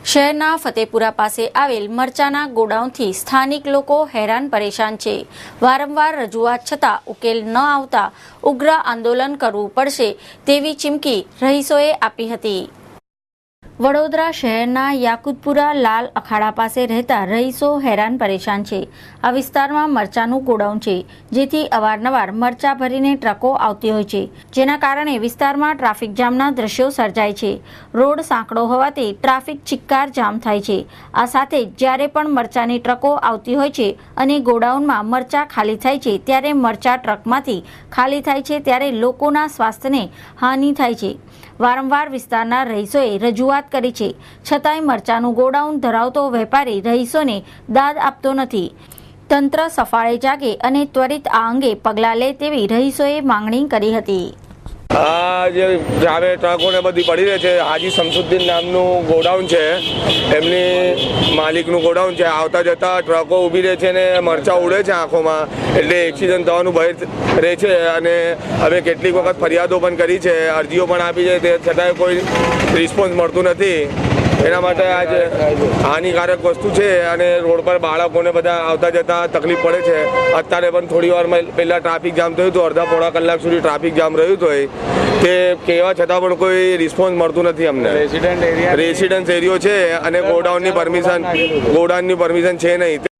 શહેરના ફતેપુરા પાસે આવેલ મરચાના ગોડાઉનથી સ્થાનિક લોકો હેરાન પરેશાન છે। વારંવાર રજૂઆત છતાં ઉકેલ ન આવતા ઉગ્ર આંદોલન કરવું પડશે તેવી ચીમકી રહીશોએ આપી હતી। વડોદરા શહેરના યાકુતપુરા લાલ અખાડા પાસે રહેતા રહીશો હેરાન પરેશાન છે। આ વિસ્તારમાં મરચાનું ગોડાઉન છે, જેથી અવારનવાર મરચા ભરીને ટ્રકો આવતી હોય છે, જેના કારણે વિસ્તારમાં ટ્રાફિક જામના દ્રશ્યો સર્જાય છે। રોડ સાંકડો હોવાથી ટ્રાફિક ચિક્કાર જામ થાય છે। આ સાથે જ્યારે પણ મરચાની ટ્રકો આવતી હોય છે અને ગોડાઉનમાં મરચા ખાલી થાય છે, ત્યારે મરચા ટ્રકમાંથી ખાલી થાય છે ત્યારે લોકોના સ્વાસ્થ્યને હાનિ થાય છે। વારંવાર વિસ્તારના રહીશોએ રજૂઆત કરી છે, છતાંય મરચાનું ગોડાઉન ધરાવતો વેપારી રહીશોને દાદ આપતો નથી। તંત્ર સફાળે જાગે અને ત્વરિત આ અંગે પગલાં લે તેવી રહીશોએ માંગણી કરી હતી। જે જાવે ટ્રકો ને બધી પડી રહી છે, હાજી શમસુદ્દીન નામનું ગોડાઉન છે, એમની માલિકનું ગોડાઉન છે। આવતા જતા ટ્રકો ઊભી રહે છે ને મરચા ઉડે છે આંખોમાં, એટલે એક્સિડન્ટ થવાનું ભય રહે છે। અને અમે કેટલીક વખત ફરિયાદો પણ કરી છે, અરજીઓ પણ આપી છે, તે છતાંય કોઈ રિસ્પોન્સ મળતું નથી। એના માટે આજે હાનિકારક વસ્તુ છે અને રોડ પર બાળકોને બધા આવતા જતા તકલીફ પડે છે। અત્યારે પણ થોડી વાર પહેલાં ટ્રાફિક જામ થયું હતું, અડધા પોણા કલાક સુધી ટ્રાફિક જામ રહ્યું હતું, તે કહેવા છતાં પણ કોઈ રિસ્પોન્સ મળતું નથી અમને। રેસિડેન્સ એરિયો છે અને ગોડાઉનની પરમિશન છે નહીં।